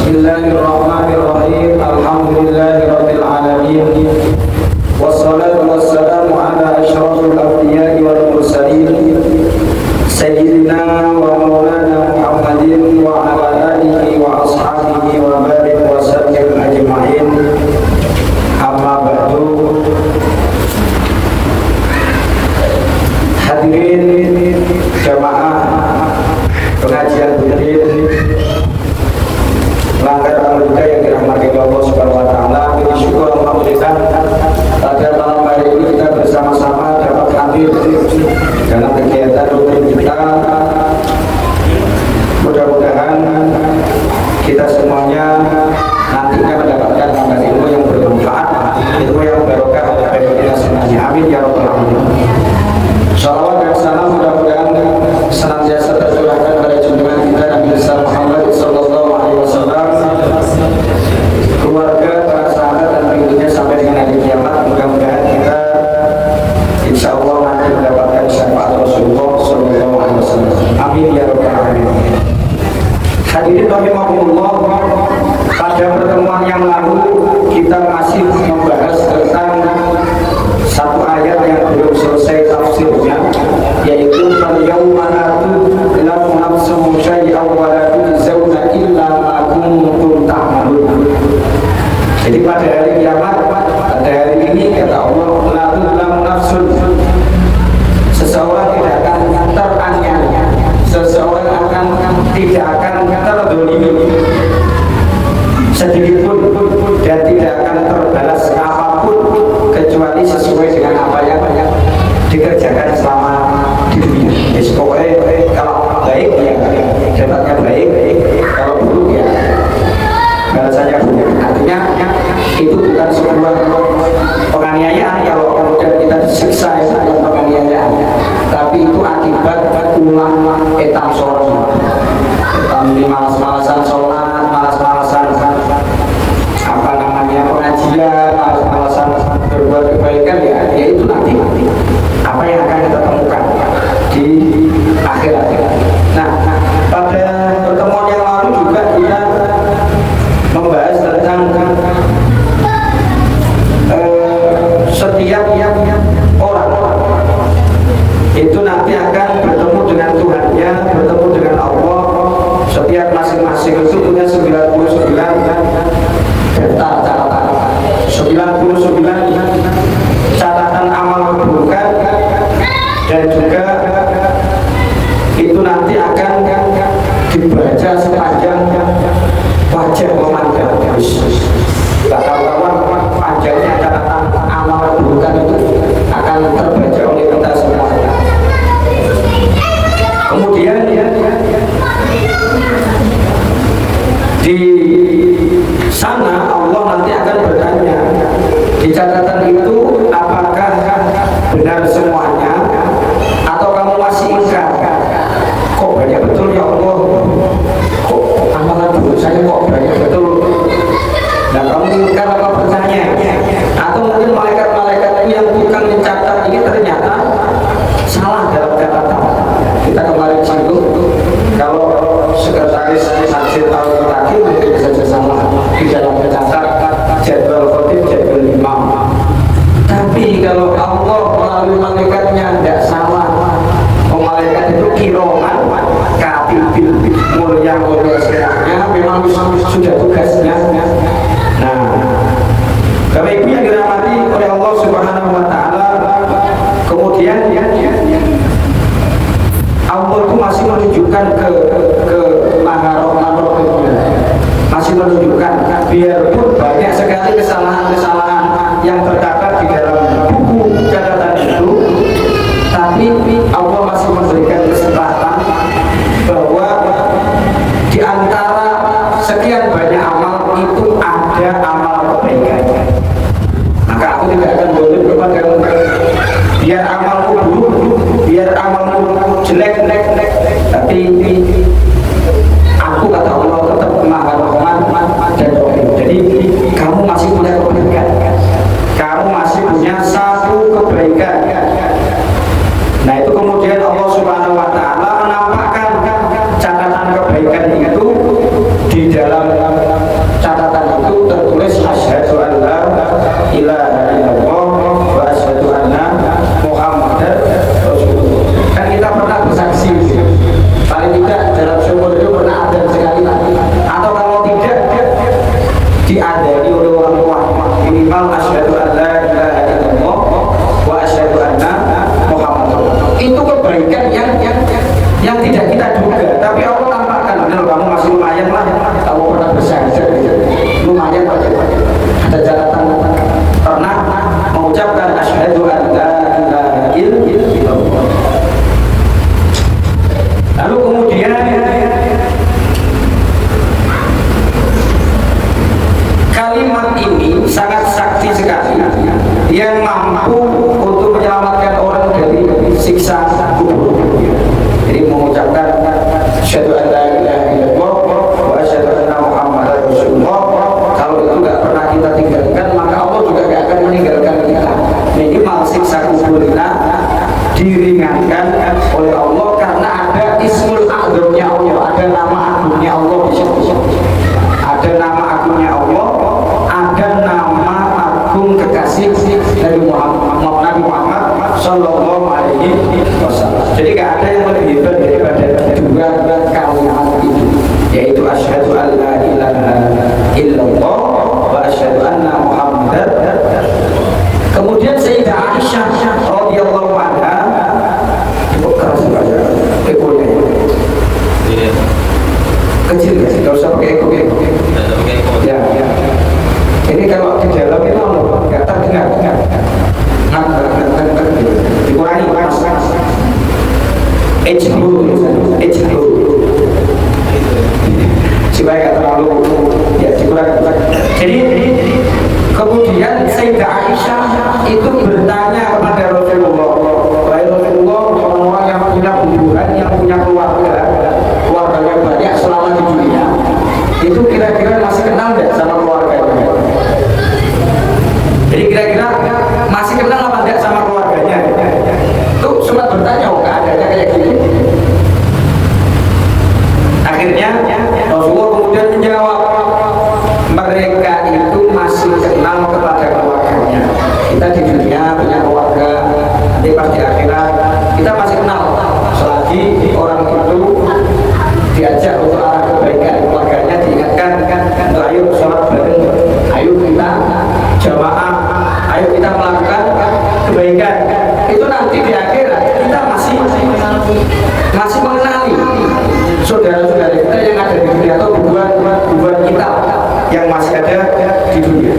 Bismillahirrahmanirrahim. Alhamdulillahirabbil alamin. Wassalatu wassalamu ala asyrafil anbiya'i wal mursalin sayyidina wa maulana Muhammadin wa ala alihi wa ashabihi wa barik wa sallim ajma'in. Amma ba'du. Hadirin jamaah pengajian rutin Langgar Al-Huda yang dirahmati Allah Subhanahu wa taala. Puji syukur alhamdulillah pada malam hari ini kita bersama-sama dapat hadir dalam kegiatan rutin kita. Mudah-mudahan kita semuanya nantinya mendapatkan tambahan ilmu yang bermanfaat, ilmu yang barokah bagi kita semuanya. Amin ya rabbal alamin. Shalawat dan salam mudah-mudahan senantiasa tercurahkan pada junjungan kita Nabi besar Muhammad sallallahu alaihi wasallam, keluarga, para sahabat dan pengikutnya sampai dengan hari kiamat. Mudah-mudahan kita insya Allah nanti mendapatkan syafaat Rasulullah sallallahu alaihi wasallam. Amin ya rabbal alamin. Hadirin rahimakumullah, pada pertemuan yang lalu kita masih membahas tentang satu ayat yang belum selesai tafsirnya, yaitu al-yawma la tuzlamu nafsun syai'an wa la tujzauna illa ma kuntum ta'malun. Jadi pada hari kiamat, pada hari ini kata Allah, la tuzlamu nafsun, seseorang tidak akan teraniaya, seseorang tidak akan terzalimi sedikit pun, dan tidak akan terbalas apapun kecuali sesuai dengan apa yang dikerjakan selama di dunia. Jadi pokoknya kalau baik ya dapatnya baik, kalau buruk ya balasannya buruk. Artinya itu bukan sebuah penganiayaan kalau kemudian kita disiksa ya penganiayaan, tapi itu akibat ulah etam sorong, etam malas-malasan sholat, malas-malasan apa namanya pengajian, malas-malasan berbuat kebaikan, ya itu nanti apa yang akan kita temukan di akhirat. Nah, pada pertemuan yang lalu juga kita membahas tentang setiap orang itu nanti akan bertemu dengan Tuhannya, bertemu dengan Allah. Setiap masing-masing itu punya 99 daftar catatan, 99 catatan amal keburukan, dan juga itu nanti akan dibaca sepanjang wajah memandang. Tidak kawan-kawan, panjangnya catatan amal keburukan itu akan terbaca oleh kita semua. Kemudian di sana Allah nanti akan bertanya, di catatan itu apakah benar semuanya atau kamu masih ingkar? Kok banyak betul ya Allah, kok amalan dulu saya kok banyak betul. Nah, kamu ingkar apa percaya? Atau mungkin malaikat-malaikat yang bukan mencatat ini ternyata salah dalam catatan. Kita kemarin singgung kalau sekretaris hasil tahun terakhir mungkin saja salah di dalam mencatat jadwal khotib, jadwal imam. Tapi kalau Allah melalui malaikatnya tidak salah. Malaikat itu kiroman katibin, mulia-mulia sekiranya, memang sudah tugasnya. Nah, Bapak Ibu yang dirahmati oleh Allah Subhanahu wa taala, kemudian Allah itu masih menunjukkan ke maharoh-maharoh, masih menunjukkan biarpun banyak sekali kesalahan-kesalahan yang terdapat di dalam buku catatan itu, tapi Allah masih memberikan kesempatan bahwa di antara sekian banyak amal itu ada amal kebaikan. Maka aku tidak akan boleh kepada biar amalku buruk, biar amalku jelek, tapi aku kata Allah tetap maha rahman dan rahim. Jadi lumayan lah kalau pernah bersyahadat gitu. Lumayan aja ada catatan pernah mengucapkan asyhadu an la ilaha illallah. Lalu kemudian kalimat ini sangat sakti sekali yang mampu untuk menyelamatkan orang dari siksa kubur. Jadi mengucapkan asyhadu an la ilaha illallah wa asyhadu anna muhammadar rasulullah, kalau itu nggak pernah kita tinggalkan maka Allah juga nggak akan meninggalkan kita. Minimal siksa kubur kita diringankan oleh Allah karena ada ismul a'dzamnya Allah, ada nama agungnya Allah di situ. Ada nama agungnya Allah, ada nama agung kekasih Nabi Muhammad Sallallahu Alaihi Wasallam. Jadi nggak ada yang lebih hebat daripada dua kalimat itu, yaitu asyhadu an la ilaha illallah wa asyhadu anna muhammadar. Kemudian Sayyidah Aisyah radhiyallahu anha, keras saja, ekornya kecil ya, nggak usah pakai ekor. Ya, ya. Ini kalau di dalam itu nggak terdengar, dikurangi mas. Ejho, supaya nggak terlalu ya dikurangi. Jadi kemudian Sayyidah Aisyah itu bertanya kepada Rasulullah, wahai Rasulullah, orang-orang yang punya kuburan, yang punya keluarganya banyak selama di dunia, itu kira-kira masih kenal nggak sama keluarganya? Jadi kira-kira masih kenal apa enggak sama keluarganya? Itu sempat bertanya, oh nggak ada kayak gini. Akhirnya Rasulullah kemudian menjawab, mereka itu masih kenal kepada keluarganya. Kita di dunia punya keluarga, nanti pas di akhirat kita masih kenal. Selagi orang itu diajak untuk arah kebaikan, keluarganya diingatkan untuk ayo sholat bareng, ayo kita jamaah, ayo kita melakukan kebaikan. Itu nanti di akhirat kita masih mengenali saudara-saudara kita yang ada di dunia atau hubungan kita yang masih ada di dunia,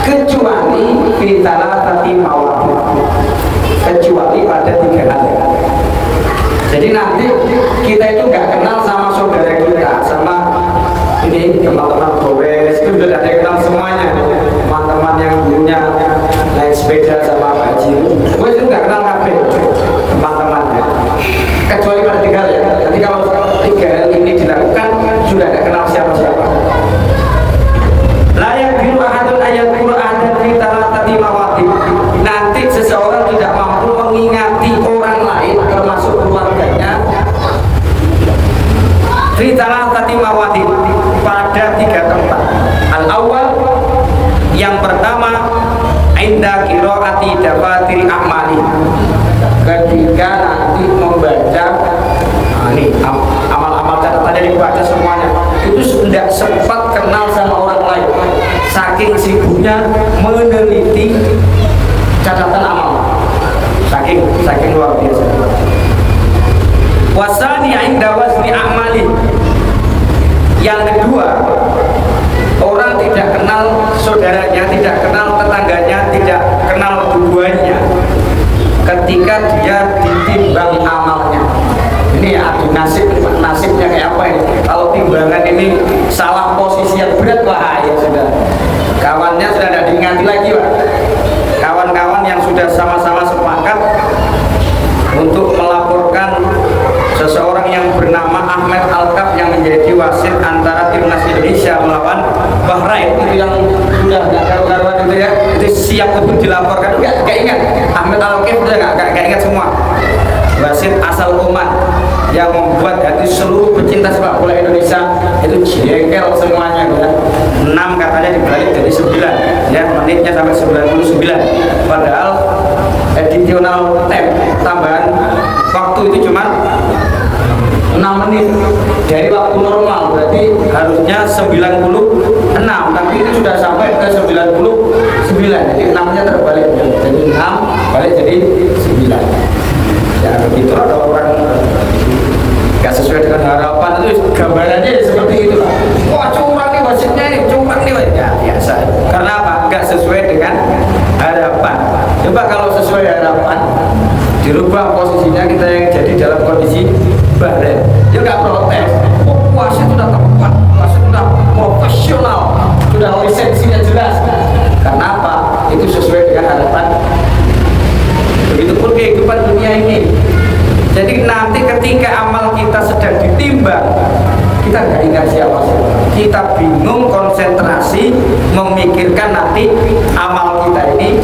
kecuali fitala tati mawadu, kecuali pada 3 hal. Jadi nanti kita itu nggak kenal sama saudara kita, sama ini teman-teman gowes itu sudah ada kenal semuanya, teman-teman yang dulunya naik sepeda sama haji, gue itu nggak kenal kabeh teman-temannya, kecuali pada 3 hal ya. Nanti kalau 3 hal ini dilakukan sudah nggak kenal siapa-siapa. Layak biru ahadun ayat Quran fi talatati mawaqif. Nanti seseorang tidak mampu mengingati orang lain termasuk keluarganya fi talatati mawaqif pada 3 tempat. Al-awwal, yang pertama, inda qiraati dafatiri a'mali, ketika nanti membaca ini amal-amal catatannya dibaca semuanya, itu sudah sempat kenal sama orang lain, saking sibuknya meneliti catatan amal, saking luar biasa. Wasani inda wazni a'mali, yang kedua, orang tidak kenal saudaranya, tidak kenal tetangganya, tidak kenal hubungannya ketika dia ditimbang amalnya. Ini adu nasibnya kayak apa ini? Kalau timbangan ini salah posisi yang berat, wah ya sudah, kawannya sudah tidak diingati lagi, Pak. Kawan-kawan yang sudah sama-sama sepakat untuk melaporkan seseorang yang bernama Ahmed Alkaf yang menjadi wasit antara timnas Indonesia melawan Bahrain, itu yang sudah nggak karu-karuan itu ya, itu siap untuk dilaporkan. Nggak ingat Ahmed Alkaf, udah nggak ingat semua. Wasit asal Oman yang membuat hati seluruh pecinta sepak bola Indonesia itu jengkel semuanya ya. 6 katanya dibalik jadi 9 ya, menitnya sampai 99, padahal additional time, tambahan waktu itu cuma 6 menit dari waktu normal, berarti harusnya 96, tapi itu sudah sampai ke 99, jadi 6 nya terbalik, jadi 6 balik jadi 9. Ya begitulah, kalau orang gak sesuai dengan harapan Jalan itu gambarannya seperti itu. Wah curang nih wasitnya nih, curang nih ya biasa. Karena apa? Enggak sesuai dengan harapan. Coba kalau sesuai harapan, dirubah posisinya kita yang jadi dalam kondisi baret, dia nggak protes. Oh, wasit sudah tepat, wasit sudah profesional, sudah lisensinya jelas. Karena apa? Itu sesuai dengan harapan. Begitupun kehidupan dunia ini. Jadi nanti ketika amal kita sedang ditimbang, kita nggak ingat siapa. Kita bingung konsentrasi memikirkan nanti amal kita ini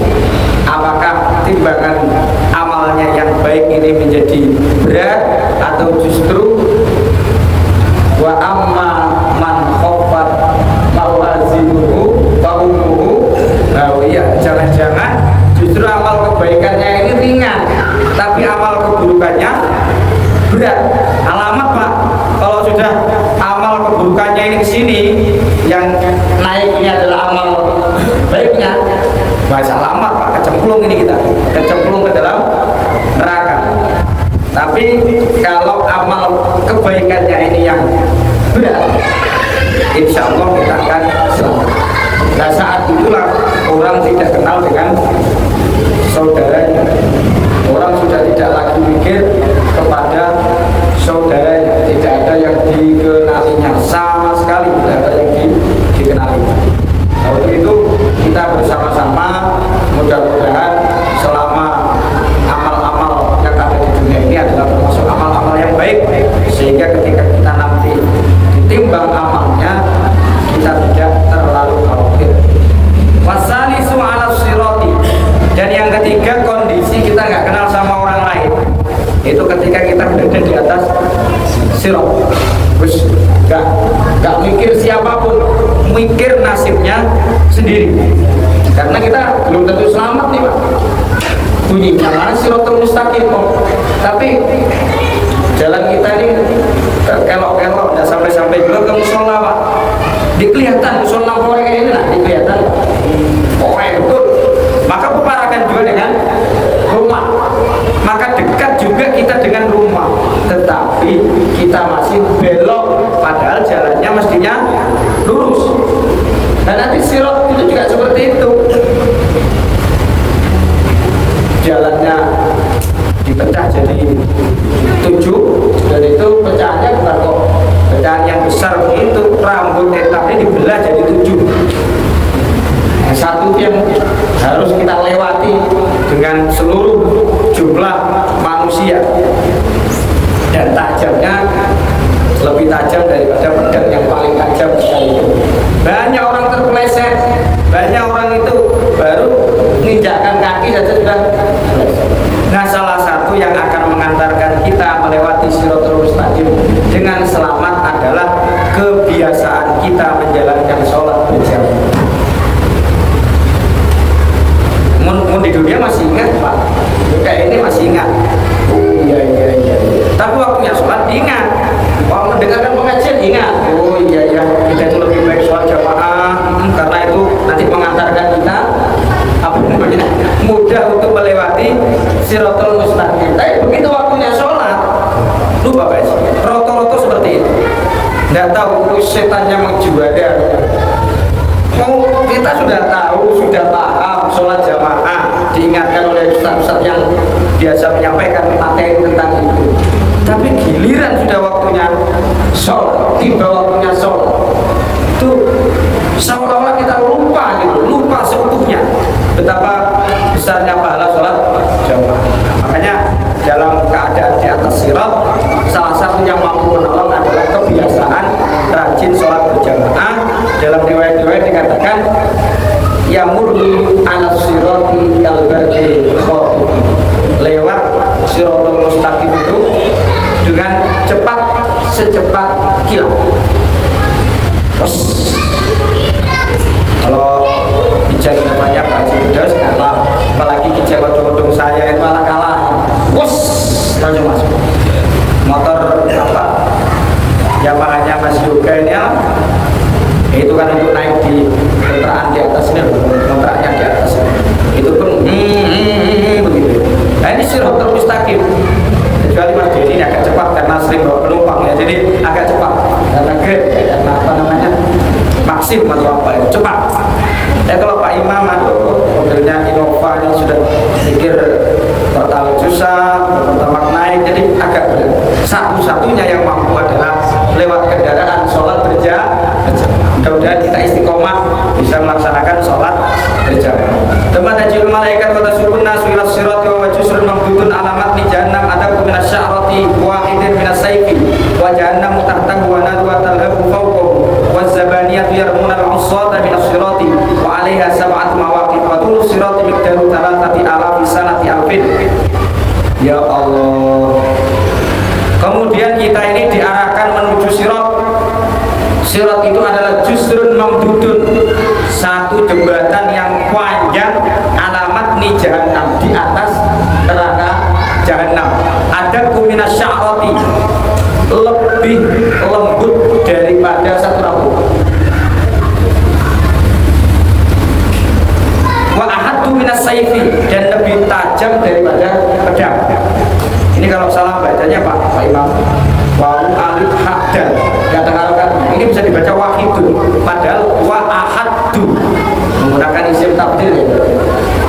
apakah timbangan amalnya yang baik ini menjadi berat atau justru wa amma man khaffat mawazinuhu wa ummuhu hawiyah. Jangan-jangan justru amal kebaikannya ini ringan tapi amal keburukannya berat. Alamat Pak, kalau sudah amal keburukannya ini kesini, yang naiknya adalah amal baiknya, bahasa alamat Pak, kecemplung ini kita, kecemplung ke dalam neraka. Tapi kalau amal kebaikannya ini yang berat, insya Allah kita akan selamat. Nah saat itulah orang tidak kenal dengan saudaranya. Orang sudah tidak lagi mikir kepada saudaranya, tidak ada yang dikenalinya sama sekali, tidak ada yang dikenali. Kalau itu kita bersama-sama mudah-mudahan selama amal-amal yang ada di dunia ini adalah termasuk amal-amal yang baik, sehingga ketika kita nanti ditimbang amalnya kita tidak terlalu khawatir. Wasalisu ala sirati. Dan yang ketiga, kondisi kita nggak kenal sama orang lain. Itu ketika kita berada di atas sirat, terus nggak mikir siapapun, mikir nasibnya sendiri. Karena kita belum tentu selamat nih Pak. Bunyi karena siratul mustaqim, tapi jalan kita ini kelok-kelok, nggak sampai-sampai juga ke musola Pak. Dikelihatan musola korek ini lah, dikelihatan korek betul. Maka peparakan juga dengan rumah, maka dekat juga kita dengan rumah, tetapi kita masih belok padahal jalannya mestinya lurus. Dan nanti sirat itu juga seperti itu, jalannya dipecah jadi 7, dan itu pecahannya bukan kok pecahan yang besar begitu, rambut etapnya dibelah jadi 7. Satu yang harus kita lewati dengan seluruh jumlah manusia, dan tajamnya lebih tajam daripada pedang yang paling tajam sekali. Banyak orang terpeleset, banyak orang itu baru menginjakkan kaki saja sudah terpeleset. Nah salah satu yang akan mengantarkan kita melewati siratul mustaqim dengan selamat adalah kebiasaan kita menjalankan sholat berjamaah. Di dunia masih ingat Pak, kayak ini masih ingat. Oh iya. Tapi waktunya sholat ingat, waktu mendengarkan pengajian ingat. Oh iya kita itu lebih baik sholat jamaah, karena itu nanti mengantarkan kita apa namanya mudah untuk melewati siratul mustaqim. Tapi begitu waktunya sholat, lupa Pak, roto-roto seperti itu. Nggak tahu setannya menjuada. Kita sudah tahu, sudah paham sholat jamaah, diingatkan oleh ustaz-ustaz yang biasa menyampaikan materi tentang itu. Tapi giliran sudah waktunya sholat, tiba waktunya sholat, itu seolah-olah kita lupa seutuhnya betapa besarnya pahala sholat jamaah. Makanya dalam keadaan di atas sirat, salah satu yang mampu menolong adalah kebiasaan rajin sholat berjamaah. Dalam riwayat-riwayat dikatakan yamurni ala sirati al-bardi khotib, lewat siratul mustaqim itu dengan cepat secepat kilat. Kalau bijak namanya Pak Cidos kalah, apalagi bijak kodong saya itu malah kalah. Langsung masuk motor apa Yamaha Mas Yoga ini ya, itu kan untuk naik di kontrakan di atas ini, kontraknya di atas itu pun begitu. Nah ini siratul mustaqim, kecuali Mas Dedi ini agak cepat karena sering bawa penumpang ya, jadi agak cepat. apa namanya, Maxim atau apa ya, cepat. Kalau Pak Imam atau mobilnya Innova yang sudah pikir pertama susah, pertama naik, jadi agak berat. Satu-satunya yang mampu adalah lewat kendaraan sholat berjamaah. Mudah-mudahan kita istiqomah bisa melaksanakan sholat berjamaah. Tempat tajil malaikat wa tasurun nasu ila sirati wa wajusrun mamdudun alamat ni jahannam adaku minas sya'rati wahidin minas sayfi wa jahannam tahtahu wa nadwa talhabu fawqahu wa zabaniyatu yarmuna al-usata minas sirati wa alaiha sab'atu mawaqif wa tulu sirati miqdaru talatati alafi sanati alfin. Ya Allah. Kemudian kita ini diarahkan menuju sirat. Sirat itu adalah jusrun mamdudun, satu jembatan yang panjang, alamat ni jahannam, di atas neraka jahannam. Ada kumina sya'rati, lebih lembut daripada satu rambut. Wa ahaddu minas sayfi, dan lebih tajam daripada pedang. Ini kalau salah bacanya Pak Imam. Wa alif hadal, kata-kata ini bisa dibaca wahidun, padahal wa ahaddu menggunakan isim tabdil ya.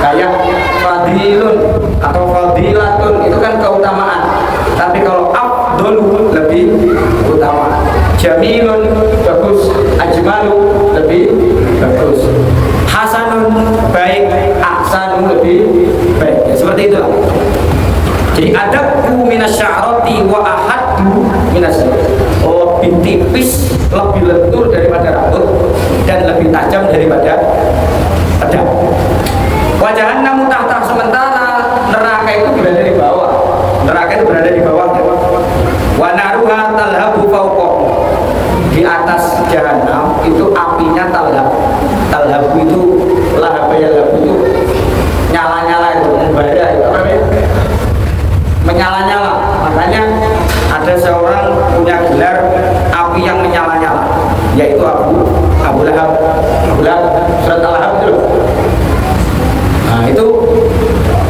Kayak fadilun atau fadilatun itu kan keutamaan, tapi kalau afdolu lebih utama. Jamilun bagus, ajmalu lebih bagus, hasanun baik, ahsanu lebih baik ya, seperti itu. Jadi adabku minas sya'rati wa ahaddu minas, lebih tipis, lebih lentur daripada rambut, dan lebih tajam daripada pedang. Wa jahannamu tahta, sementara neraka itu berada di bawah. Neraka itu berada di bawahnya. Wa naruha talhabu fawqahu, di atas jahannam itu apinya talhab. Talhabu itu lahabu itu nyala-nyala, itu membara, itu apa namanya? Menyala-nyala. Makanya ada seorang punya gelar api yang menyala-nyala, yaitu Abu Lahab. Surat Al-Lahab itu. Nah, itu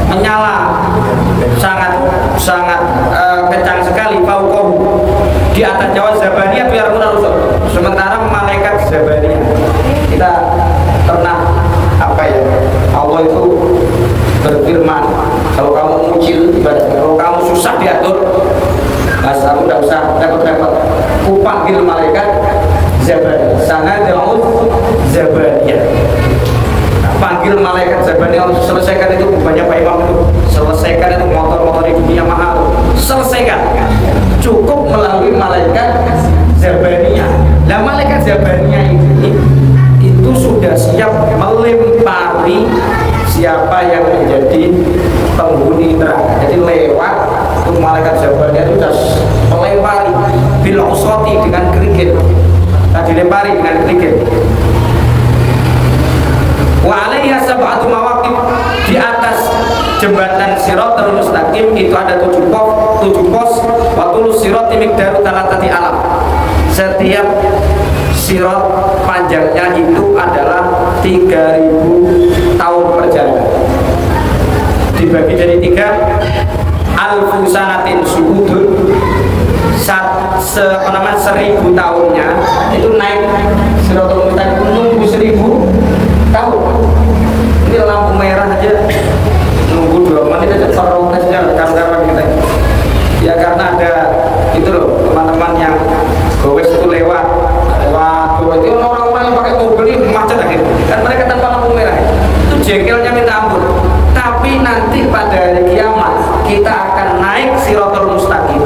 menyala sangat kencang sekali. Fauqahu, di atas Jawa Zabaniyah biar rusul. Sementara malaikat Zabaniyah, kita pernah apa ya? Allah itu berfirman, kalau kamu muncul ibadah, kalau kamu susah diatur, kamu tidak usah repot-repot. Ku panggil malaikat Zabaniyah, sana jauh Zabaniyah. Panggil malaikat Zabaniyah untuk selesaikan itu banyak Pak Imam itu. Selesaikan itu motor-motor di dunia mahal. Selesaikan. Cukup melalui malaikat Zabaniyah. Nah, malaikat Zabaniyah ini itu sudah siap melempari siapa yang menjadi penghuni neraka. Jadi lewat untuk malaikat Zabaniyah itu sudah melempari bil usrati, dengan kerikil. Dilempari dengan kerikil. Wa alaiha sab'atu mawaqif, di atas jembatan Siratal Mustaqim itu ada 7 pos. Wa tulus sirati miqdaru talatati alam. Setiap sirat panjangnya itu adalah 3000 tahun perjalanan. Dibagi jadi 3, alfu sanatin suhudun, 1000 tahunnya itu naik Siratal Mustaqim, nunggu 1000 tahun. Ini lampu merah aja nunggu 2 menit aja, protesnya kawan-kawan kita. Ya karena ada itu loh, teman-teman yang gowes itu lewat itu orang-orang yang pakai mobil ini macet akhirnya. Kan mereka tanpa lampu merah itu jengkelnya minta ampun. Tapi nanti pada hari kiamat kita akan naik Siratal Mustaqim.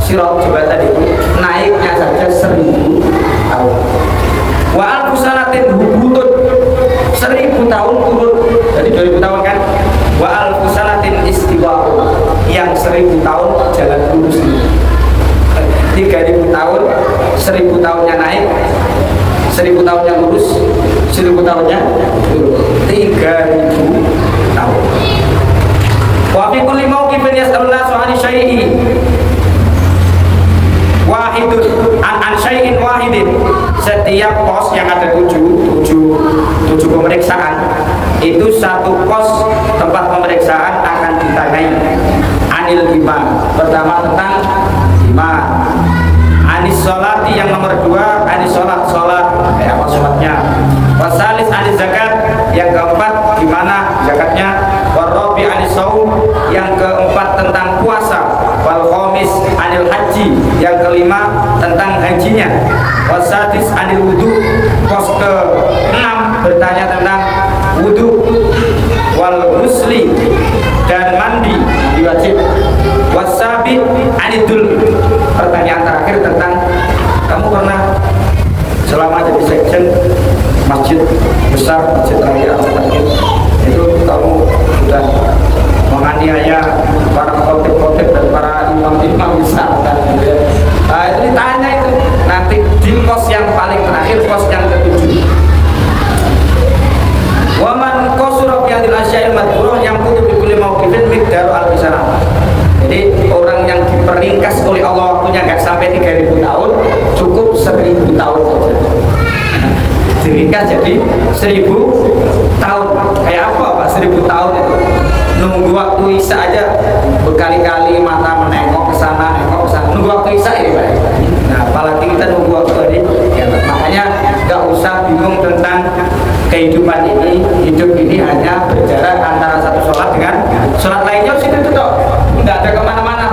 Sirat jembatan itu naiknya saja 1000 tahun. Wa alfu sanatin hubutun, 1000 tahun turun, jadi 2000 tahun kan. Wa alfu sanatin istiwa'u, yang 1000 tahun jalan lurus. 3000 tahun, 1000 tahunnya naik, 1000 tahunnya lurus, 1000 tahunnya turun, 3000 tahun. Wa fi kulli mawqifin yas'aluna su'ani syai'i wahidun an syai'in wahidin. Setiap pos yang ada 7 pemeriksaan, itu satu pos tempat pemeriksaan akan ditanyai anil iman. Pertama tentang iman, anis sholati yang nomor 2 anis sholat zakatnya. Warabi anisaum, yang keempat tentang puasa. Wal khamis anil haji, yang kelima tentang hajinya. Wasadis anil wudu, pos ke-6 bertanya tentang wudu. Wal ghusli, dan mandi wajib. Wasabi anidul, pertanyaan terakhir tentang kamu pernah selama jadi sekjen masjid besar, masjid raya itu kamu sudah menganiaya para khotib-khotib dan para imam-imam besar kan, gitu ya. Nah, itu ditanya itu nanti di pos yang paling terakhir, pos yang ke-7. Waman qasura fi hadil asya'il madhkurah yang kutu bi kulli mauqifin miqdaru al-bisanah. Jadi orang yang diperingkas oleh Allah waktunya nggak sampai 3000 tahun, cukup 1000 tahun saja. Diringkas jadi 1000 tahun. Kayak apa Pak 1000 tahun itu? Nunggu waktu Isya aja berkali-kali mata menengok ke sana, nengok ke sana. Nunggu waktu Isya ini Pak. Nah, apalagi kita nunggu waktu hari kiamat. Makanya nggak usah bingung tentang kehidupan ini. Hidup ini hanya berjarak antara satu sholat dengan sholat lainnya, situ tuh nggak ada kemana-mana.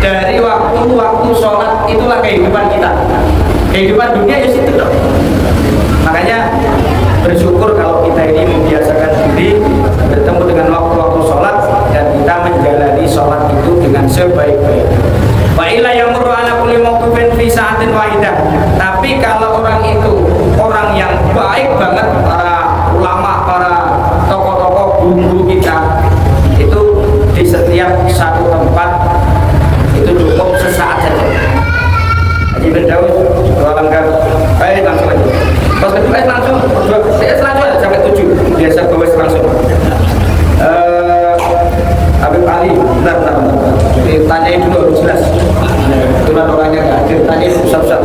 Dari waktu sholat itulah kehidupan kita. Kehidupan dunia ya situ tuh. Makanya bersyukur kalau kita ini membiasakan diri bertemu dengan waktu-waktu sholat dan kita menjalani sholat itu dengan sebaik-baiknya. Wa ila yamurru ala kulli mawqifin fi sa'atin wahidah. Tapi kalau orang itu orang yang baik banget, para ulama, para tokoh-tokoh guru kita, itu di setiap satu tempat itu cukup sesaat saja. Haji Firdaus berlanggar, baik langsung aja. Pas kedua langsung, selanjutnya sampai 7 biasa gue langsung. Habib Ali, benar. Tanyain dulu harus jelas. Itulah orangnya nggak hadir, tanyain usap-usap.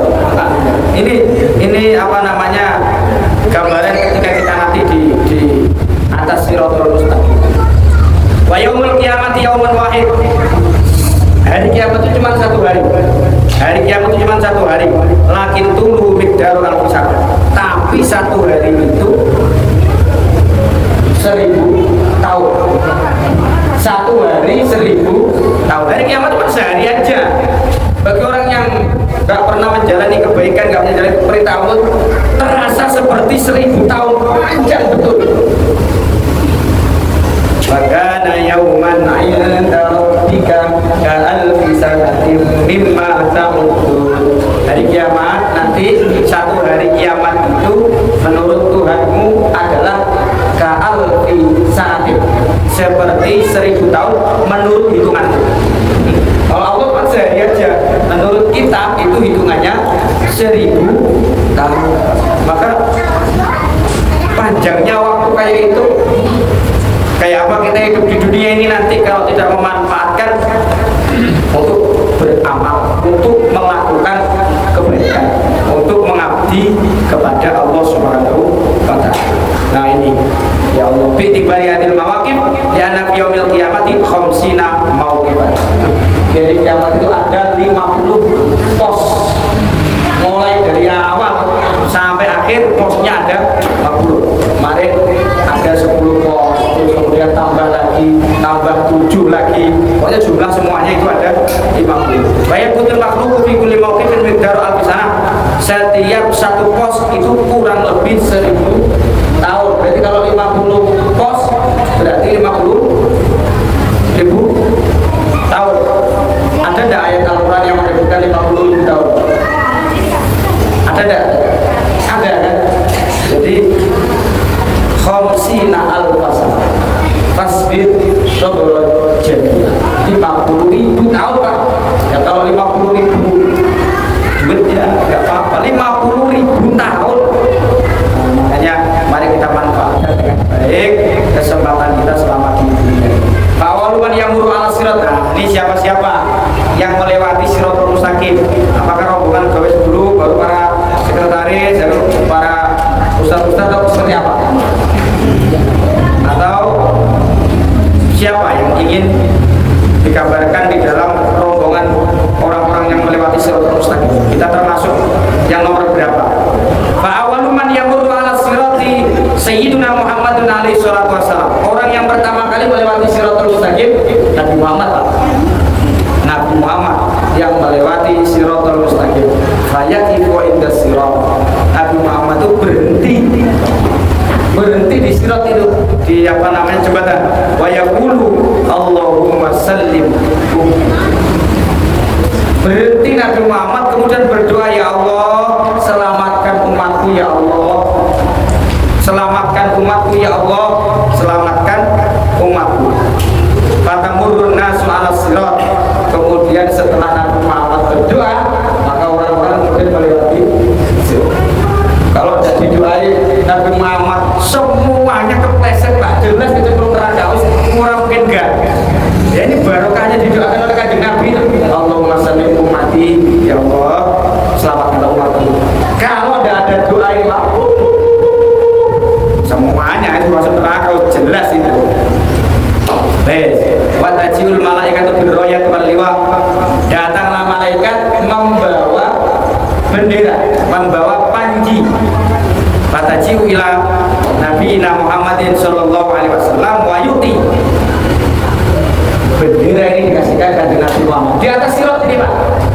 Ini apa namanya gambaran ketika kita nanti di atas Siratul Mustaqim. Wa yaumul qiyamati yaumun wahid. Hari kiamat itu cuma satu hari. Hari kiamat itu cuma satu hari. Lakin tulu miqdarul alfisar. Tapi satu hari itu 1000 tahun. Satu hari 1000 tahun. Hari kiamat cuma sehari aja. Bagi orang yang nggak pernah menjalani kebaikan, nggak menjalani perintah Allah, terasa seperti 1000 tahun, panjang betul. Bagana yauman 'inda rabbika ka'alfi sanatin mimma ta'udun. Hari kiamat nanti, satu hari kiamat itu menurut Tuhanmu adalah ka'alfi sanatin, seperti 1000 tahun menurut hitunganmu. Kalau Allah kan sehari aja, menurut kita itu hitungannya 1000 tahun. Maka panjangnya waktu kayak itu, kayak apa kita hidup di dunia ini nanti kalau tidak memanfaatkan untuk beramal, untuk melakukan kebaikan, untuk mengabdi kepada Allah Subhanahu wa Ta'ala. Nah ini ya Allah, bi'tibari hadil mawaqif ya anak yaumil qiyamati khamsina mawqifan. Jadi kiamat itu ada 50 pos, mulai dari awal sampai akhir posnya ada 50. Kemarin ada 10 pos, terus kemudian tambah lagi, tambah 7 lagi. Pokoknya jumlah semuanya itu ada 50. Bayar putul makhluk fi kulli mawqifin miqdaru alfisana. Setiap satu pos itu kurang lebih 1000 tahun. Berarti kalau 50 pos berarti 50.000 tahun. Ada enggak ayat Al-Quran yang menyebutkan 50.000 tahun? Ada enggak? Ada kan? Jadi khamsina al-fasana fasbir sabran jamila. 50.000 tahun Pak. Ya kalau 50.000 duit ya enggak apa-apa, 50.000 tahun. Nah, makanya mari kita manfaatkan dengan baik kesempatan kita selama di dunia. Fawaluman yang muru ala sirat. Nah, ini siapa-siapa yang melewati Siratul Mustaqim? Apakah rombongan gawe dulu, baru para sekretaris, baru para ustaz-ustaz, atau seperti apa? Atau siapa yang ingin dikabarkan di dalam rombongan orang-orang yang melewati Siratul Mustaqim? Kita termasuk yang nomor berapa? Fa'awaluman yamurru ala sirati Sayyiduna Muhammadun alaihi salatu wassalam, orang yang pertama kali melewati Siratal Mustaqim Nabi Muhammad, Pak. Nabi Muhammad yang melewati Siratal Mustaqim. Fayaqifu inda sirat. Nabi Muhammad itu berhenti di sirat itu, di apa namanya jembatan. Wa yaqulu Allahumma sallim. Berhenti Nabi Muhammad kemudian berdoa, ya Allah selamatkan umatku, ya Allah selamatkan umatku, ya Allah selamatkan umatku. Fatamurrun nasu ala sirat. Kemudian setelah Nabi Muhammad berdoa, maka orang-orang kemudian melewati sirat. Kalau tidak didoai Nabi Muhammad semuanya kepleset, Pak. Jelas itu belum terada, kurang mungkin enggak. Ya ini barokahnya didoakan oleh Kanjeng Nabi. Allahumma sallim ummati, ya Allah selamatkan umatku. Kalau tidak ada doa ini, Pak, semuanya itu masuk neraka, jelas itu. Wa tajiul malaikatu birrayat wal liwa. Datanglah malaikat membawa bendera, membawa panji. Fatajiu ila nabiyina Muhammadin sallallahu alaihi wasallam wa yuti. Bendera ini dikasihkan Kanjeng Nabi Muhammad di atas sirat ini, Pak,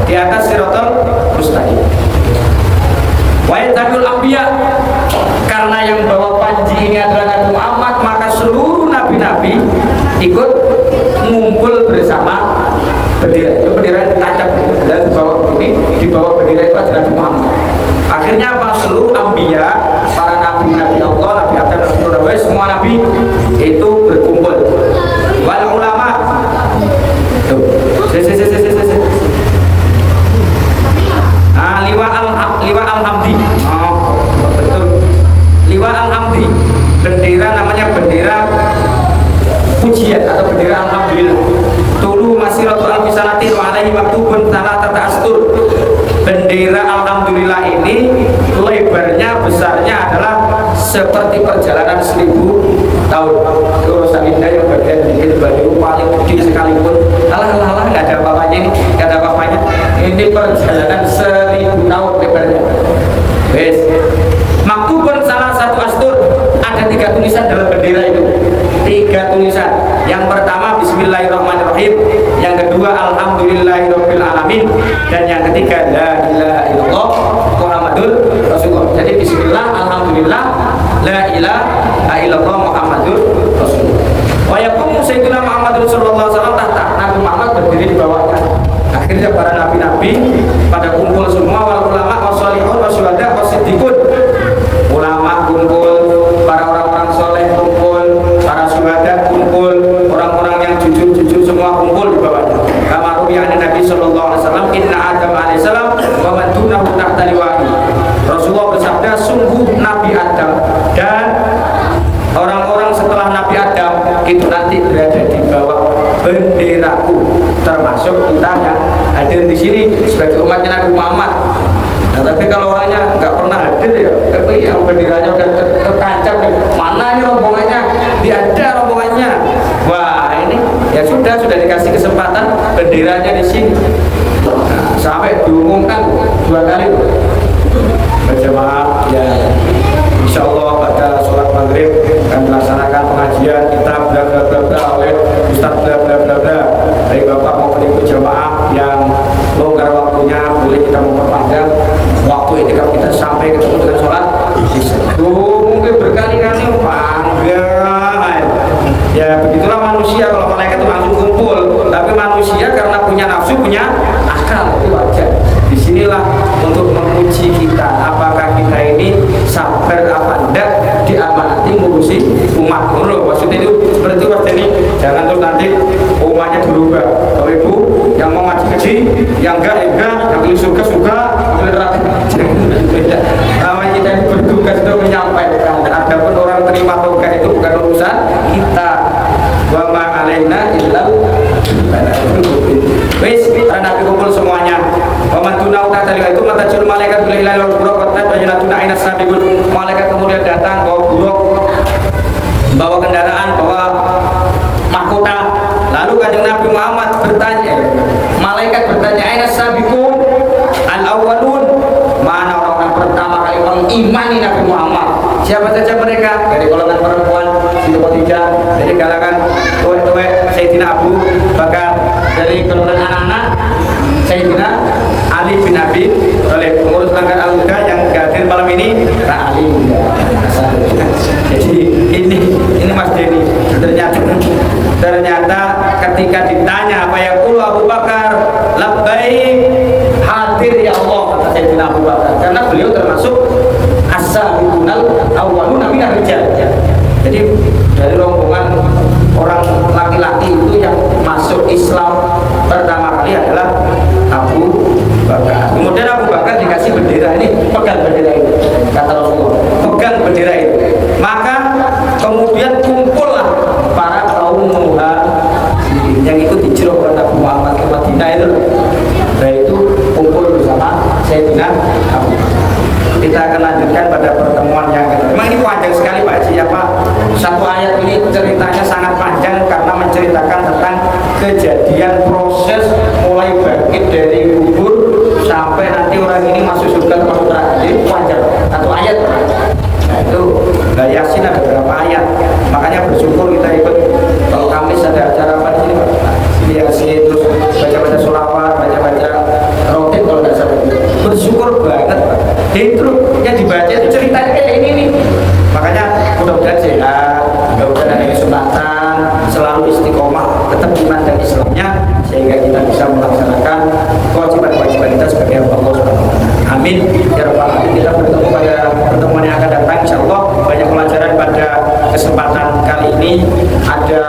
di atas Siratal Mustaqim. Wa yatabul anbiya, karena yang bawa panji ini adalah Nabi Muhammad, maka seluruh nabi-nabi ikut ngumpul bersama bendera. Itu bendera ditancap dan dibawa bendera itu adalah Nabi Muhammad. Akhirnya apa? Seluruh anbiya, para nabi-nabi Allah, Nabi Adam, Nabi Nuh, semua nabi itu berkumpul. Wal ulama tuh, liwa al-hamdi. Oh, betul. Liwa al-hamdi, bendera namanya bendera pujian atau bendera alhamdulillah. Tulu masiratul alfisanatin wa alaihi maktubun salatata astur. Bendera alhamdulillah ini lebarnya, besarnya adalah seperti perjalanan 1000 tahun. Terus indah yang bagian dikit baju paling gede sekalipun. Alah nggak ada apa-apanya ini, nggak ada apa-apanya. Ini perjalanan 1000 tahun lebarnya. Wes. Maktubun salah satu astur, ada 3 tulisan dalam bendera itu. 3 tulisan. Yang pertama Bismillahirrahmanirrahim, yang kedua Alhamdulillahirabbil alamin, dan yang ketiga La ilaha illallah Muhammadur Rasulullah. Jadi Bismillah, Alhamdulillah, La ilaha illallah Muhammadur Rasulullah. Wa yaqumu sayyidina Muhammadur sallallahu alaihi wasallam tahta. Nabi Muhammad berdiri di bawahnya. Akhirnya para nabi-nabi pada kumpul semua, wal ulama washolihun wasyuhada wasiddiqun. Ulama kumpul, para orang-orang soleh kumpul, para syuhada kumpul, orang-orang yang jujur semua kumpul di bawahnya. Kama ruwiya Nabi sallallahu alaihi wasallam, inna Adam alaihi salam wa man dunahu tahta liwa'i. Rasulullah bersabda, sungguh Nabi Adam dan orang-orang setelah Nabi Adam itu nanti berada di bawah benderaku, termasuk kita yang hadir di sini sebagai umatnya Nabi Muhammad. Nah, tapi kalau orangnya nggak pernah hadir ya, tapi yang benderanya udah tertancap, mana ini rombongannya? Ada rombongannya. Wah ini ya sudah dikasih kesempatan benderanya di sini. Nah, sampai diumumkan 2 kali berjamaah ya. Insya Allah pada sholat maghrib akan melaksanakan pengajian kitab bla bla bla bla oleh Ustaz bla bla bla bla. Dari Bapak maupun Ibu jamaah yang longgar waktunya, boleh kita memperpanjang waktu itikaf kita sampai ketemu dengan sholat isya. Mungkin berkali-kali panggil. Ya begitulah manusia, kalau malaikat itu langsung kumpul. Tapi manusia karena punya nafsu, punya akal, itu wajar. Disinilah untuk menguji kita, apakah kita ini sabar apa enggak diamanati ngurusi umat. Maksudnya itu seperti itu, ini jangan terus nanti umatnya berubah. Kalau ibu yang mau ngaji ngaji, yang enggak, yang pilih surga suka, pilih neraka beda. Namanya kita bertugas untuk menyampaikan. Adapun orang terima atau enggak itu bukan urusan kita. Wa ma alaina illal wis, Nabi kumpul semuanya. Wa man tunau katalilah itu matajul malaikat bil hilal wal buraq wa tabayyana aina sabiqun. Malaikat kemudian datang bawa buruk, bawa kendaraan, bawa mahkota. Lalu Kanjeng Nabi Muhammad bertanya, malaikat bertanya, aina sabiqun al awwalun, mana orang-orang pertama kali mengimani Nabi Muhammad Siapa saja mereka? Dari golongan perempuan Siti Khadijah, dari kalangan tuwek-tuwek Sayyidina Abu Bakar, dari golongan anak-anak Sayyidina Ali bin Abi Thalib. Pengurus Langgar Al-Huda yang hadir malam ini Kak Ali. Jadi ini Mas Denny, ternyata ketika ditanya apa yang kulo Abu Bakar, labbaik, hadir ya Allah, kata Sayyidina Abu Bakar, karena beliau termasuk as-sabiqunal awwaluna minar rijal. Jadi dari rombongan orang laki-laki itu yang masuk Islam pertama kali adalah Abu Bakar. Kemudian Abu Bakar dikasih bendera ini, pegang bendera ini, kata Rasulullah, pegang bendera ini. Maka kemudian kumpullah para kaum muhajirin yang ikut hijrah oleh Nabi Muhammad ke Madinah itu. Nah itu kumpul bersama Sayyidina Abu Bakar. Kita akan lanjutkan pada pertemuan yang kedua. Memang ini panjang sekali Pak Haji ya Pak. Satu ayat ini ceritanya sangat panjang karena menceritakan tentang kejadian proses mulai bangkit dari kubur sampai nanti orang ini masuk surga atau masuk neraka. Jadi panjang satu ayat. Nah itu Yasin ada berapa ayat. Makanya bersyukur kita ikut. Kalau Kamis ada acara apa di sini Pak? Yasin, terus baca-baca sholawat, baca-baca rotib kalau nggak salah. Bersyukur banget Pak. Itu yang dibaca itu ceritanya kayak ini nih. Makanya mudah-mudahan sehat, mudah-mudahan ada kesunatan, selalu istiqomah, tetap iman dan Islamnya, sehingga kita bisa melaksanakan kewajiban-kewajiban kita sebagai Allah Subhanahu wa taala. Amin ya rabbal alamin. Kita bertemu pada pertemuan yang akan datang insyaallah. Banyak pelajaran pada kesempatan kali ini. Ada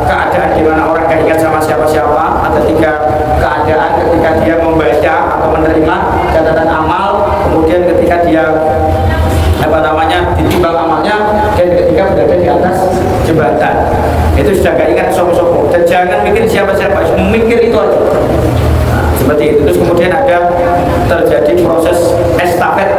keadaan di mana orang gak ingat sama siapa-siapa, ada tiga keadaan ketika dia membaca atau menerima catatan amal, kemudian ketika dia ditimbang amalnya, dan ketika berada di atas jembatan. Itu sudah gak ingat sopo-sopo, dan jangan mikir siapa-siapa, mikir itu aja. Nah, seperti itu. Terus kemudian ada terjadi proses estafet